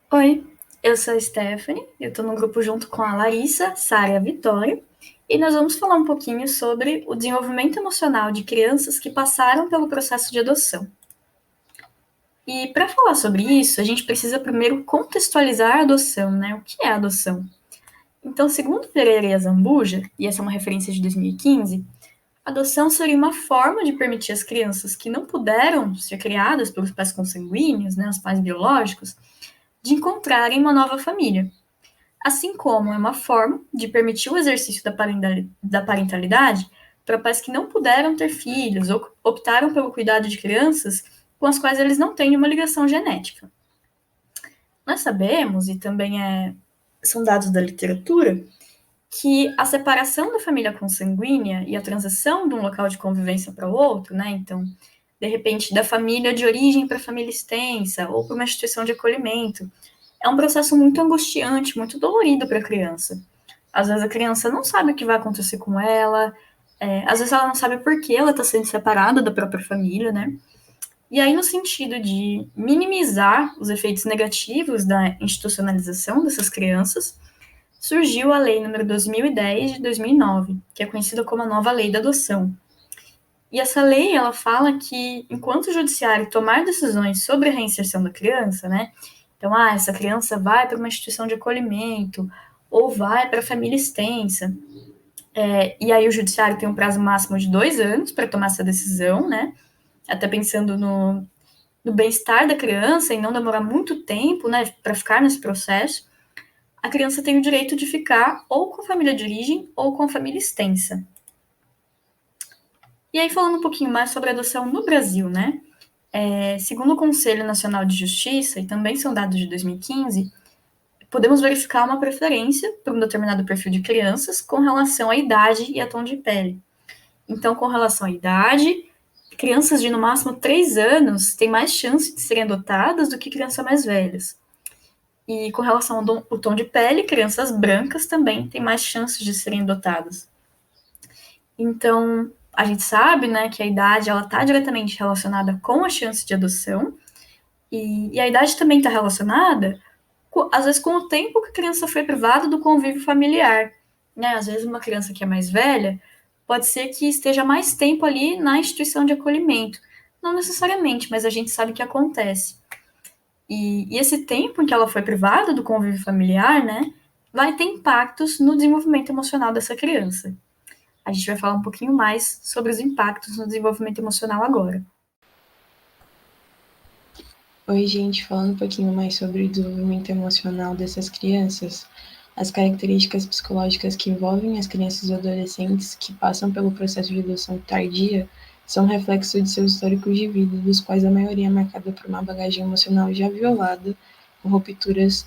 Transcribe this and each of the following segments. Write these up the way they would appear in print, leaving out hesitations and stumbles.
Oi, eu sou a Stephanie, eu estou no grupo junto com a Larissa, Sara e a Vitória, e nós vamos falar um pouquinho sobre o desenvolvimento emocional de crianças que passaram pelo processo de adoção. E para falar sobre isso, a gente precisa primeiro contextualizar a adoção, né? O que é a adoção? Então, segundo Pereira e Azambuja, e essa é uma referência de 2015, a adoção seria uma forma de permitir às crianças que não puderam ser criadas pelos pais consanguíneos, né, os pais biológicos, de encontrarem uma nova família. Assim como é uma forma de permitir o exercício da parentalidade para pais que não puderam ter filhos ou optaram pelo cuidado de crianças com as quais eles não têm uma ligação genética. Nós sabemos, e também são dados da literatura, que a separação da família consanguínea e a transição de um local de convivência para o outro, né? Então, de repente, da família de origem para a família extensa ou para uma instituição de acolhimento, é um processo muito angustiante, muito dolorido para a criança. Às vezes a criança não sabe o que vai acontecer com ela, às vezes ela não sabe por que ela está sendo separada da própria família, né? E aí, no sentido de minimizar os efeitos negativos da institucionalização dessas crianças, surgiu a Lei número 2010 de 2009, que é conhecida como a Nova Lei da Adoção. E essa lei, ela fala que, enquanto o judiciário tomar decisões sobre a reinserção da criança, né? Então, essa criança vai para uma instituição de acolhimento ou vai para a família extensa. E aí o judiciário tem um prazo máximo de 2 anos para tomar essa decisão, né? Até pensando no bem-estar da criança e não demorar muito tempo, né, para ficar nesse processo. A criança tem o direito de ficar ou com a família de origem ou com a família extensa. E aí, falando um pouquinho mais sobre a adoção no Brasil, né? Segundo o Conselho Nacional de Justiça, e também são dados de 2015, podemos verificar uma preferência por um determinado perfil de crianças com relação à idade e a tom de pele. Então, com relação à idade, crianças de no máximo 3 anos têm mais chance de serem adotadas do que crianças mais velhas. E com relação ao tom de pele, crianças brancas também têm mais chances de serem adotadas. Então, a gente sabe, né, que a idade ela está diretamente relacionada com a chance de adoção, e a idade também está relacionada, às vezes, com o tempo que a criança foi privada do convívio familiar. Né? Às vezes, uma criança que é mais velha pode ser que esteja mais tempo ali na instituição de acolhimento. Não necessariamente, mas a gente sabe que acontece. E esse tempo em que ela foi privada do convívio familiar, né, vai ter impactos no desenvolvimento emocional dessa criança. A gente vai falar um pouquinho mais sobre os impactos no desenvolvimento emocional agora. Oi, gente, falando um pouquinho mais sobre o desenvolvimento emocional dessas crianças, as características psicológicas que envolvem as crianças e adolescentes que passam pelo processo de adoção tardia são reflexo de seus históricos de vida, dos quais a maioria é marcada por uma bagagem emocional já violada, com rupturas,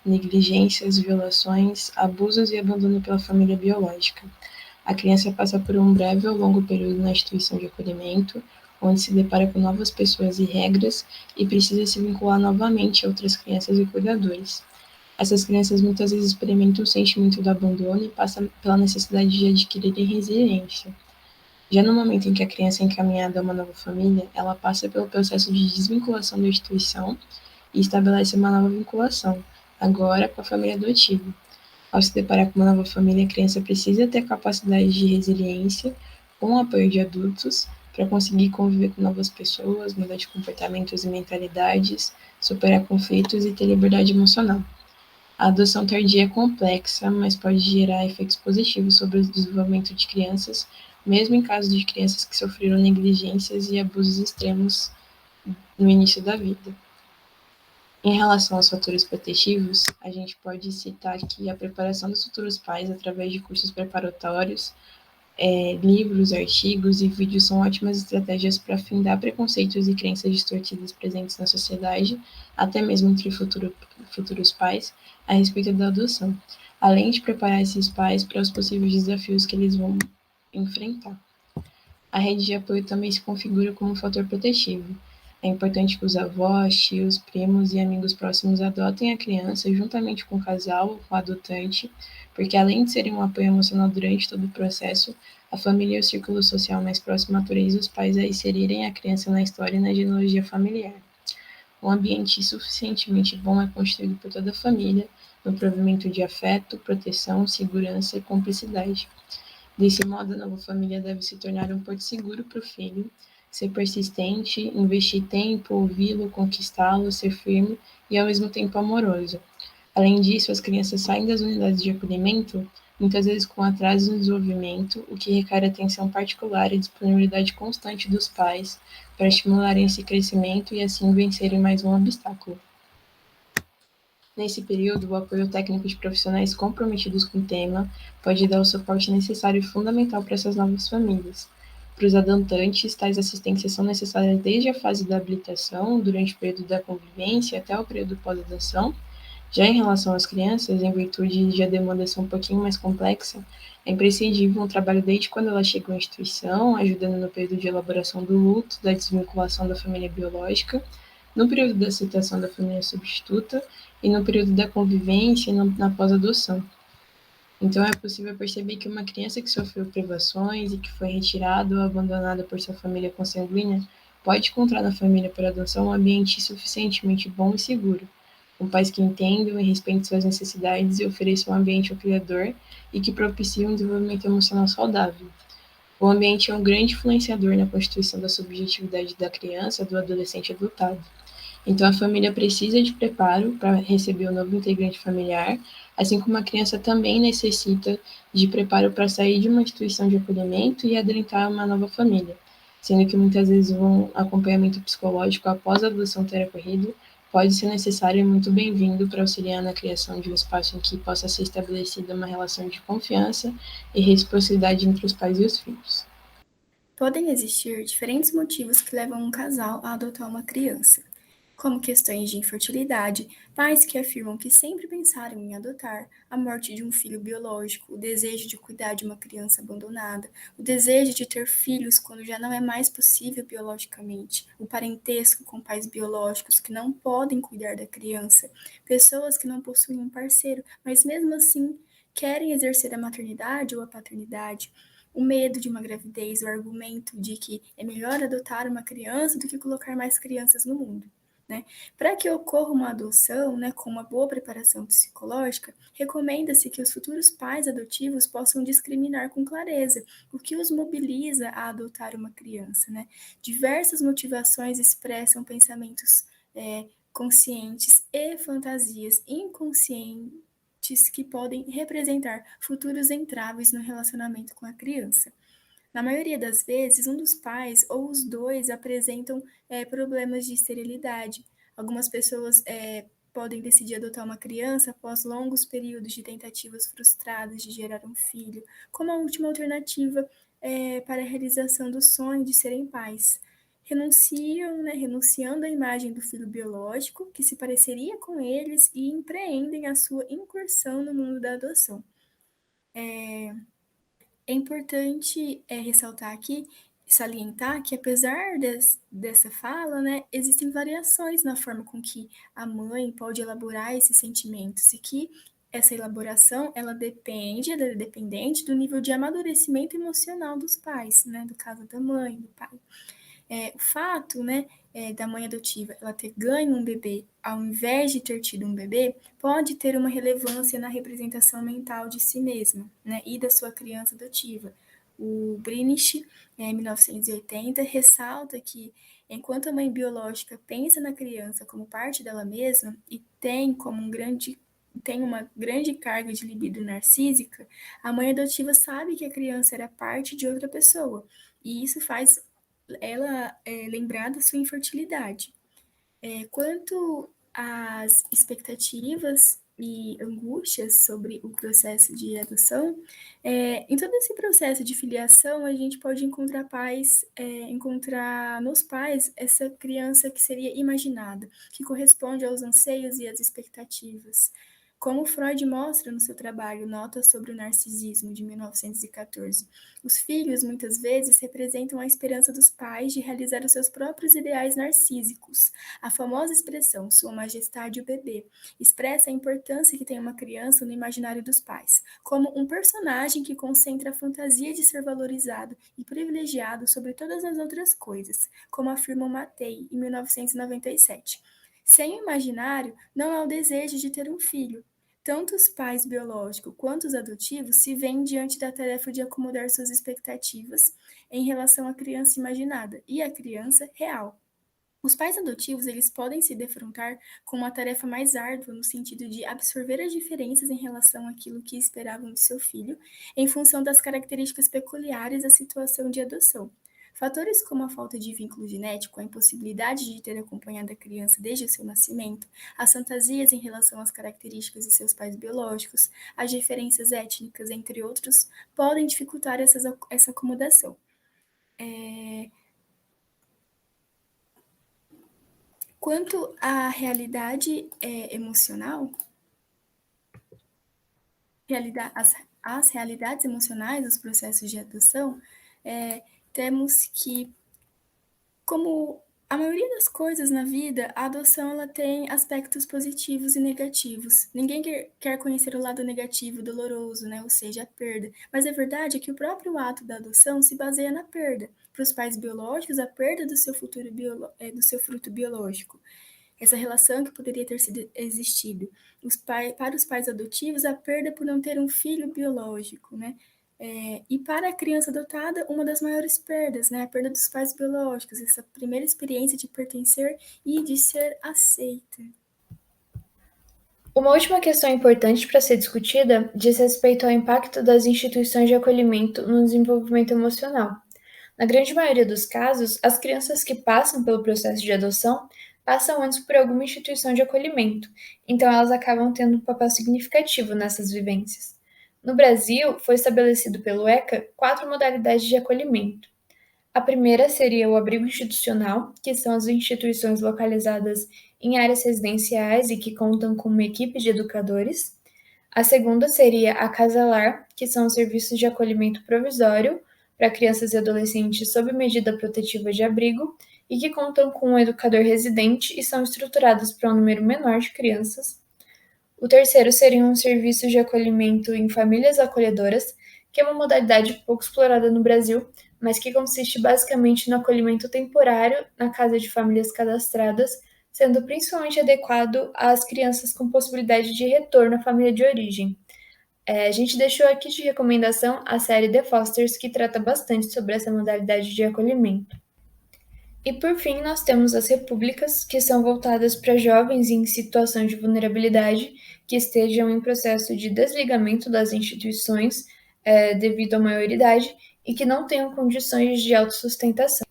negligências, violações, abusos e abandono pela família biológica. A criança passa por um breve ou longo período na instituição de acolhimento, onde se depara com novas pessoas e regras e precisa se vincular novamente a outras crianças e cuidadores. Essas crianças muitas vezes experimentam o sentimento do abandono e passam pela necessidade de adquirirem resiliência. Já no momento em que a criança é encaminhada a uma nova família, ela passa pelo processo de desvinculação da instituição e estabelece uma nova vinculação, agora com a família adotiva. Ao se deparar com uma nova família, a criança precisa ter capacidade de resiliência com o apoio de adultos para conseguir conviver com novas pessoas, mudar de comportamentos e mentalidades, superar conflitos e ter liberdade emocional. A adoção tardia é complexa, mas pode gerar efeitos positivos sobre o desenvolvimento de crianças, mesmo em casos de crianças que sofreram negligências e abusos extremos no início da vida. Em relação aos fatores protetivos, a gente pode citar aqui a preparação dos futuros pais através de cursos preparatórios, livros, artigos e vídeos são ótimas estratégias para afindar preconceitos e crenças distorcidas presentes na sociedade, até mesmo entre futuros pais, a respeito da adoção, além de preparar esses pais para os possíveis desafios que eles vão enfrentar. A rede de apoio também se configura como um fator protetivo. É importante que os avós, tios, primos e amigos próximos adotem a criança juntamente com o casal ou com o adotante, porque além de serem um apoio emocional durante todo o processo, a família e o círculo social mais próximo autoriza os pais a inserirem a criança na história e na genealogia familiar. um ambiente suficientemente bom é construído por toda a família, no provimento de afeto, proteção, segurança e cumplicidade. Desse modo, a nova família deve se tornar um porto seguro para o filho, ser persistente, investir tempo, ouvi-lo, conquistá-lo, ser firme e ao mesmo tempo amoroso. Além disso, as crianças saem das unidades de acolhimento muitas vezes com atraso no desenvolvimento, o que requer atenção particular e disponibilidade constante dos pais para estimularem esse crescimento e assim vencerem mais um obstáculo. Nesse período, o apoio técnico de profissionais comprometidos com o tema pode dar o suporte necessário e fundamental para essas novas famílias. Para os adotantes, tais assistências são necessárias desde a fase da habilitação, durante o período da convivência até o período pós-adoção. Já em relação às crianças, em virtude de a demanda ser um pouquinho mais complexa, é imprescindível um trabalho desde quando elas chegam à instituição, ajudando no período de elaboração do luto, da desvinculação da família biológica, no período da aceitação da família substituta e no período da convivência e na pós-adoção. Então, é possível perceber que uma criança que sofreu privações e que foi retirada ou abandonada por sua família consanguínea pode encontrar na família por adoção um ambiente suficientemente bom e seguro, com pais que entendam e respeitem suas necessidades e ofereçam um ambiente acolhedor e que propiciem um desenvolvimento emocional saudável. O ambiente é um grande influenciador na constituição da subjetividade da criança, do adolescente adotado. Então, a família precisa de preparo para receber o novo integrante familiar, assim como a criança também necessita de preparo para sair de uma instituição de acolhimento e adentrar uma nova família, sendo que muitas vezes um acompanhamento psicológico após a adoção ter ocorrido pode ser necessário e muito bem-vindo para auxiliar na criação de um espaço em que possa ser estabelecida uma relação de confiança e reciprocidade entre os pais e os filhos. Podem existir diferentes motivos que levam um casal a adotar uma criança, como questões de infertilidade, pais que afirmam que sempre pensaram em adotar, a morte de um filho biológico, o desejo de cuidar de uma criança abandonada, o desejo de ter filhos quando já não é mais possível biologicamente, o parentesco com pais biológicos que não podem cuidar da criança, pessoas que não possuem um parceiro, mas mesmo assim querem exercer a maternidade ou a paternidade, o medo de uma gravidez, o argumento de que é melhor adotar uma criança do que colocar mais crianças no mundo. Né? Para que ocorra uma adoção, né, com uma boa preparação psicológica, recomenda-se que os futuros pais adotivos possam discriminar com clareza o que os mobiliza a adotar uma criança. Né? Diversas motivações expressam pensamentos conscientes e fantasias inconscientes que podem representar futuros entraves no relacionamento com a criança. Na maioria das vezes, um dos pais ou os dois apresentam problemas de esterilidade. Algumas pessoas podem decidir adotar uma criança após longos períodos de tentativas frustradas de gerar um filho, como a última alternativa para a realização do sonho de serem pais. Renunciando à imagem do filho biológico, que se pareceria com eles, e empreendem a sua incursão no mundo da adoção. É importante ressaltar aqui, salientar que apesar dessa fala, né, existem variações na forma com que a mãe pode elaborar esses sentimentos e que essa elaboração ela é dependente do nível de amadurecimento emocional dos pais, né, do caso da mãe, do pai. O fato, né, da mãe adotiva ela ter ganho um bebê ao invés de ter tido um bebê pode ter uma relevância na representação mental de si mesma, né, e da sua criança adotiva. O Brinish, em 1980, ressalta que enquanto a mãe biológica pensa na criança como parte dela mesma e tem uma grande carga de libido narcísica, a mãe adotiva sabe que a criança era parte de outra pessoa, e isso faz ela lembrar da sua infertilidade. Quanto às expectativas e angústias sobre o processo de adoção, em todo esse processo de filiação, a gente pode encontrar nos pais essa criança que seria imaginada, que corresponde aos anseios e às expectativas. Como Freud mostra no seu trabalho Notas sobre o Narcisismo, de 1914, os filhos muitas vezes representam a esperança dos pais de realizar os seus próprios ideais narcísicos. A famosa expressão Sua Majestade o Bebê expressa a importância que tem uma criança no imaginário dos pais, como um personagem que concentra a fantasia de ser valorizado e privilegiado sobre todas as outras coisas, como afirma Mattei em 1997. Sem o imaginário, não há o desejo de ter um filho. Tanto os pais biológicos quanto os adotivos se veem diante da tarefa de acomodar suas expectativas em relação à criança imaginada e à criança real. Os pais adotivos, eles podem se defrontar com uma tarefa mais árdua no sentido de absorver as diferenças em relação àquilo que esperavam de seu filho, em função das características peculiares da situação de adoção. Fatores como a falta de vínculo genético, a impossibilidade de ter acompanhado a criança desde o seu nascimento, as fantasias em relação às características de seus pais biológicos, as diferenças étnicas, entre outros, podem dificultar essa acomodação. Quanto à realidade emocional, as realidades emocionais dos processos de adoção, temos que, como a maioria das coisas na vida, a adoção ela tem aspectos positivos e negativos. Ninguém quer conhecer o lado negativo, doloroso, né? Ou seja, a perda. Mas a verdade é que o próprio ato da adoção se baseia na perda. Para os pais biológicos, a perda do seu do seu fruto biológico. Essa relação que poderia ter sido existido. Para os pais adotivos, a perda por não ter um filho biológico, né? E para a criança adotada, uma das maiores perdas, né? A perda dos pais biológicos, essa primeira experiência de pertencer e de ser aceita. Uma última questão importante para ser discutida diz respeito ao impacto das instituições de acolhimento no desenvolvimento emocional. Na grande maioria dos casos, as crianças que passam pelo processo de adoção passam antes por alguma instituição de acolhimento, então elas acabam tendo um papel significativo nessas vivências. No Brasil, foi estabelecido pelo ECA 4 modalidades de acolhimento. A primeira seria o abrigo institucional, que são as instituições localizadas em áreas residenciais e que contam com uma equipe de educadores. A segunda seria a Casa-Lar, que são os serviços de acolhimento provisório para crianças e adolescentes sob medida protetiva de abrigo e que contam com um educador residente e são estruturados para um número menor de crianças. O terceiro seriam os serviços de acolhimento em famílias acolhedoras, que é uma modalidade pouco explorada no Brasil, mas que consiste basicamente no acolhimento temporário na casa de famílias cadastradas, sendo principalmente adequado às crianças com possibilidade de retorno à família de origem. A gente deixou aqui de recomendação a série The Fosters, que trata bastante sobre essa modalidade de acolhimento. E por fim, nós temos as repúblicas, que são voltadas para jovens em situação de vulnerabilidade que estejam em processo de desligamento das instituições devido à maioridade e que não tenham condições de autossustentação.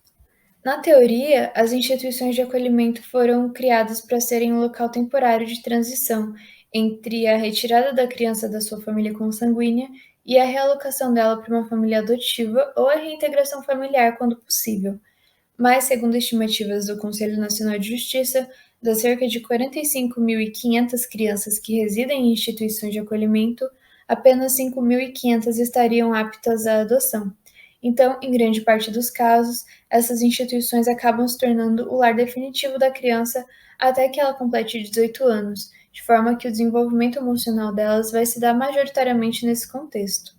Na teoria, as instituições de acolhimento foram criadas para serem um local temporário de transição entre a retirada da criança da sua família consanguínea e a realocação dela para uma família adotiva ou a reintegração familiar quando possível. Mas, segundo estimativas do Conselho Nacional de Justiça, das cerca de 45.500 crianças que residem em instituições de acolhimento, apenas 5.500 estariam aptas à adoção. Então, em grande parte dos casos, essas instituições acabam se tornando o lar definitivo da criança até que ela complete 18 anos, de forma que o desenvolvimento emocional delas vai se dar majoritariamente nesse contexto.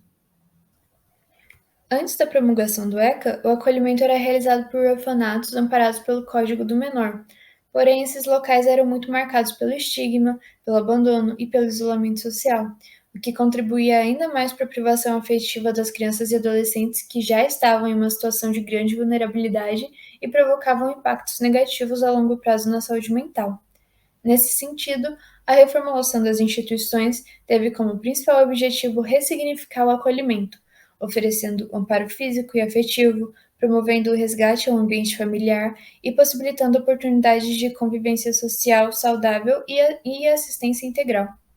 Antes da promulgação do ECA, o acolhimento era realizado por orfanatos amparados pelo Código do Menor. Porém, esses locais eram muito marcados pelo estigma, pelo abandono e pelo isolamento social, o que contribuía ainda mais para a privação afetiva das crianças e adolescentes que já estavam em uma situação de grande vulnerabilidade e provocavam impactos negativos a longo prazo na saúde mental. Nesse sentido, a reformulação das instituições teve como principal objetivo ressignificar o acolhimento, oferecendo amparo físico e afetivo, promovendo o resgate ao ambiente familiar e possibilitando oportunidades de convivência social saudável e assistência integral.